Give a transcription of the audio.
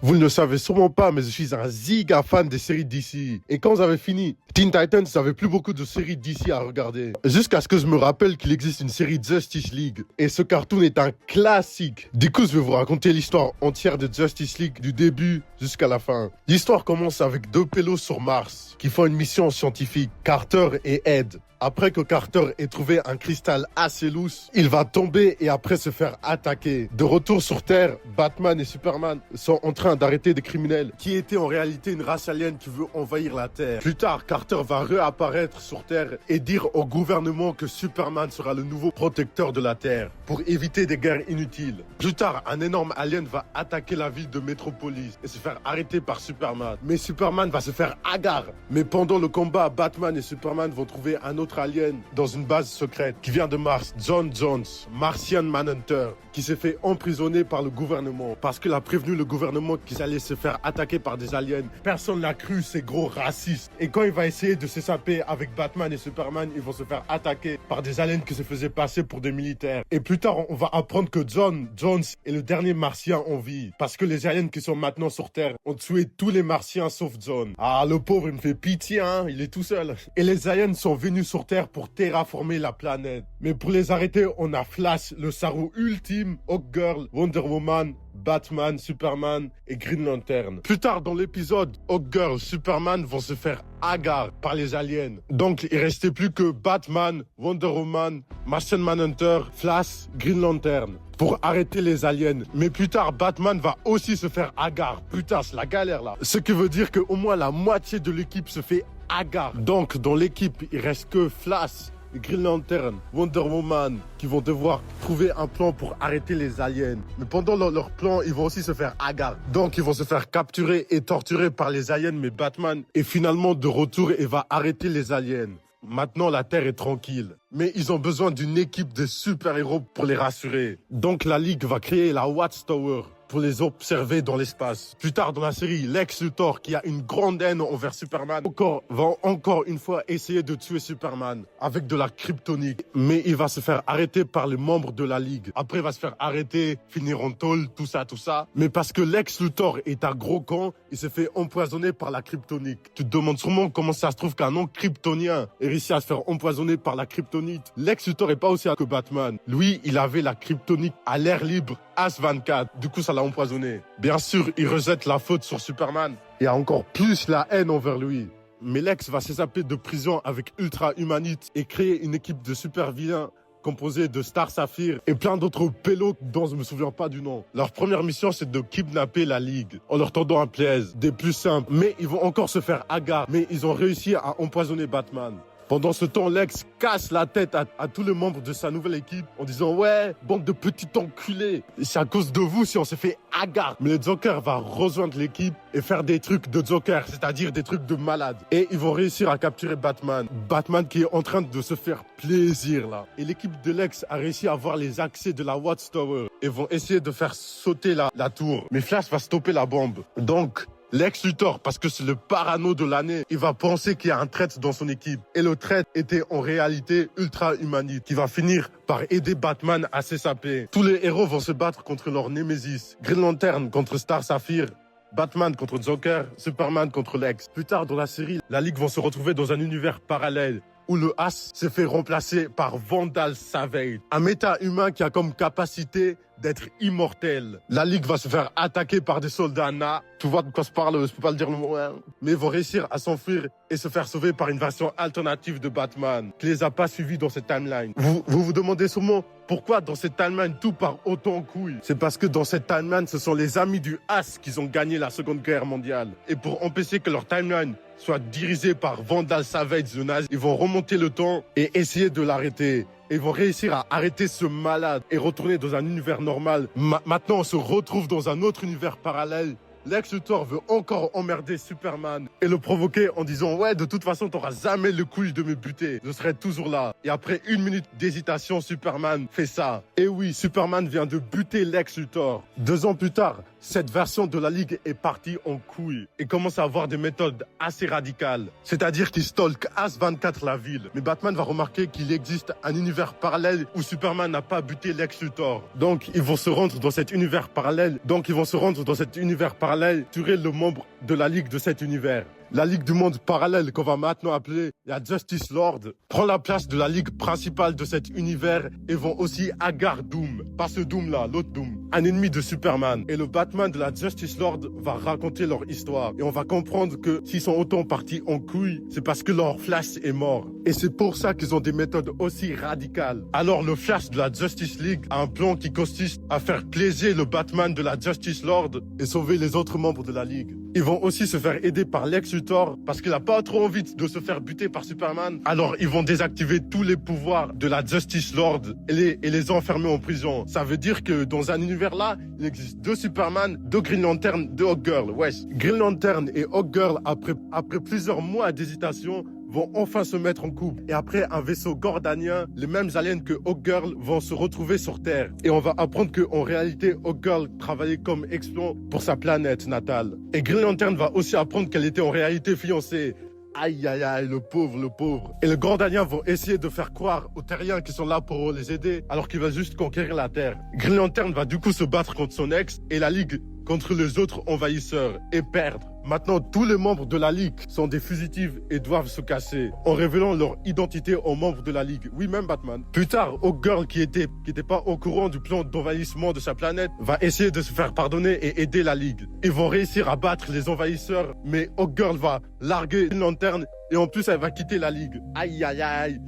Vous ne le savez sûrement pas, mais je suis un giga fan des séries DC. Et quand j'avais fini Teen Titans, j'avais plus beaucoup de séries DC à regarder. Jusqu'à ce que je me rappelle qu'il existe une série Justice League. Et ce cartoon est un classique. Du coup, je vais vous raconter l'histoire entière de Justice League, du début jusqu'à la fin. L'histoire commence avec deux pélos sur Mars, qui font une mission scientifique, Carter et Ed. Après que Carter ait trouvé un cristal assez lousse, il va tomber et après se faire attaquer. De retour sur Terre, Batman et Superman sont en train d'arrêter des criminels qui étaient en réalité une race alien qui veut envahir la Terre. Plus tard, Carter va réapparaître sur Terre et dire au gouvernement que Superman sera le nouveau protecteur de la Terre pour éviter des guerres inutiles. Plus tard, un énorme alien va attaquer la ville de Metropolis et se faire arrêter par Superman. Mais Superman va se faire hagard. Mais pendant le combat, Batman et Superman vont trouver un autre alien dans une base secrète qui vient de Mars, John Jones, Martian Manhunter, qui s'est fait emprisonner par le gouvernement parce qu'il a prévenu le gouvernement qu'ils allaient se faire attaquer par des aliens. Personne l'a cru, ces gros racistes. Et quand il va essayer de s'échapper avec Batman et Superman, ils vont se faire attaquer par des aliens qui se faisaient passer pour des militaires. Et plus tard, on va apprendre que John Jones est le dernier martien en vie parce que les aliens qui sont maintenant sur Terre ont tué tous les martiens sauf John. Ah, le pauvre, il me fait pitié, hein, il est tout seul. Et les aliens sont venus sur Terre pour terraformer la planète. Mais pour les arrêter, on a Flash, le sarou ultime, Hawkgirl, Wonder Woman, Batman, Superman et Green Lantern. Plus tard dans l'épisode, Hawkgirl, Superman vont se faire hagard par les aliens. Donc il restait plus que Batman, Wonder Woman, Martian Manhunter, Flash, Green Lantern pour arrêter les aliens. Mais plus tard, Batman va aussi se faire hagard. Putain, c'est la galère là. Ce qui veut dire qu'au moins la moitié de l'équipe se fait hagard. Donc dans l'équipe, il reste que Flash, Green Lantern, Wonder Woman qui vont devoir trouver un plan pour arrêter les aliens. Mais pendant leur plan, ils vont aussi se faire hagard. Donc ils vont se faire capturer et torturer par les aliens. Mais Batman est finalement de retour et va arrêter les aliens. Maintenant, la Terre est tranquille. Mais ils ont besoin d'une équipe de super-héros pour les rassurer. Donc la Ligue va créer la Watchtower pour les observer dans l'espace. Plus tard dans la série, Lex Luthor, qui a une grande haine envers Superman, va encore une fois essayer de tuer Superman avec de la kryptonite. Mais il va se faire arrêter par les membres de la Ligue. Après, il va se faire arrêter, finir en tôle, tout ça. Mais parce que Lex Luthor est un gros con, il s'est fait empoisonner par la kryptonite. Tu te demandes sûrement comment ça se trouve qu'un non-kryptonien ait réussi à se faire empoisonner par la kryptonite. Lex Luthor est pas aussi que Batman. Lui, il avait la kryptonite à l'air libre, As-24. Du coup, ça l'a empoisonné. Bien sûr, il rejette la faute sur Superman et a encore plus la haine envers lui. Mais Lex va s'échapper de prison avec Ultra Humanite et créer une équipe de super vilains composée de Star Sapphire et plein d'autres pélos dont je me souviens pas du nom. Leur première mission, c'est de kidnapper la Ligue en leur tendant un piège, des plus simples. Mais ils vont encore se faire hagard. Mais ils ont réussi à empoisonner Batman. Pendant ce temps, Lex casse la tête à tous les membres de sa nouvelle équipe en disant « Ouais, bande de petits enculés, c'est à cause de vous si on s'est fait hagard. » Mais le Joker va rejoindre l'équipe et faire des trucs de Joker, c'est-à-dire des trucs de malade. Et ils vont réussir à capturer Batman. Batman qui est en train de se faire plaisir là. Et l'équipe de Lex a réussi à avoir les accès de la Watchtower et vont essayer de faire sauter la tour. Mais Flash va stopper la bombe. Donc, Lex Luthor, parce que c'est le parano de l'année, il va penser qu'il y a un traître dans son équipe. Et le traître était en réalité Ultra Humanite, qui va finir par aider Batman à s'échapper. Tous les héros vont se battre contre leur némésis. Green Lantern contre Star Sapphire, Batman contre Joker, Superman contre Lex. Plus tard dans la série, la Ligue vont se retrouver dans un univers parallèle où le As s'est fait remplacer par Vandal Savage, un méta-humain qui a comme capacité d'être immortel. La Ligue va se faire attaquer par des soldats Na. Tu vois de quoi je parle, je peux pas le dire le mot. Hein. Mais ils vont réussir à s'enfuir et se faire sauver par une version alternative de Batman qui les a pas suivis dans cette timeline. Vous demandez sûrement pourquoi dans cette timeline tout part autant en couille. C'est parce que dans cette timeline, ce sont les amis du As qui ont gagné la Seconde Guerre mondiale. Et pour empêcher que leur timeline soit dirigée par Vandal Savage the Nazi, ils vont remonter le temps et essayer de l'arrêter. Et ils vont réussir à arrêter ce malade et retourner dans un univers normal. Maintenant, on se retrouve dans un autre univers parallèle. Lex Luthor veut encore emmerder Superman et le provoquer en disant « Ouais, de toute façon, t'auras jamais le couille de me buter. Je serai toujours là. » Et après 1 minute d'hésitation, Superman fait ça. Et oui, Superman vient de buter Lex Luthor. 2 ans plus tard, cette version de la Ligue est partie en couille et commence à avoir des méthodes assez radicales. C'est-à-dire qu'il stalk As-24 la ville. Mais Batman va remarquer qu'il existe un univers parallèle où Superman n'a pas buté Lex Luthor. Donc, ils vont se rendre dans cet univers parallèle. allait tuer le membre de la Ligue de cet univers. La Ligue du monde parallèle qu'on va maintenant appeler la Justice Lord prend la place de la Ligue principale de cet univers et vont aussi hagar Doom. Pas ce Doom là, l'autre Doom. Un ennemi de Superman. Et le Batman de la Justice Lord va raconter leur histoire. Et on va comprendre que s'ils sont autant partis en couille, c'est parce que leur Flash est mort. Et c'est pour ça qu'ils ont des méthodes aussi radicales. Alors le Flash de la Justice League a un plan qui consiste à faire plaisir le Batman de la Justice Lord et sauver les autres membres de la Ligue. Ils vont aussi se faire aider par Lex Luthor parce qu'il a pas trop envie de se faire buter par Superman. Alors ils vont désactiver tous les pouvoirs de la Justice Lord et les enfermer en prison. Ça veut dire que dans un univers là, il existe 2 Superman, 2 Green Lantern, 2 Hawkgirl. Wesh. Green Lantern et Hawkgirl, après plusieurs mois d'hésitation, vont enfin se mettre en couple. Et après un vaisseau gordanien, les mêmes aliens que Hawkgirl vont se retrouver sur Terre. Et on va apprendre qu'en réalité, Hawkgirl travaillait comme espion pour sa planète natale. Et Green Lantern va aussi apprendre qu'elle était en réalité fiancée. Aïe, aïe, aïe, le pauvre, le pauvre. Et les Gordaniens vont essayer de faire croire aux Terriens qui sont là pour les aider, alors qu'ils veulent juste conquérir la Terre. Green Lantern va du coup se battre contre son ex et la Ligue contre les autres envahisseurs et perdre. Maintenant, tous les membres de la Ligue sont des fugitifs et doivent se casser en révélant leur identité aux membres de la Ligue. Oui, même Batman. Plus tard, Hawkgirl, qui était pas au courant du plan d'envahissement de sa planète, va essayer de se faire pardonner et aider la Ligue. Ils vont réussir à battre les envahisseurs, mais Hawkgirl va larguer une lanterne et en plus, elle va quitter la Ligue. Aïe, aïe, aïe.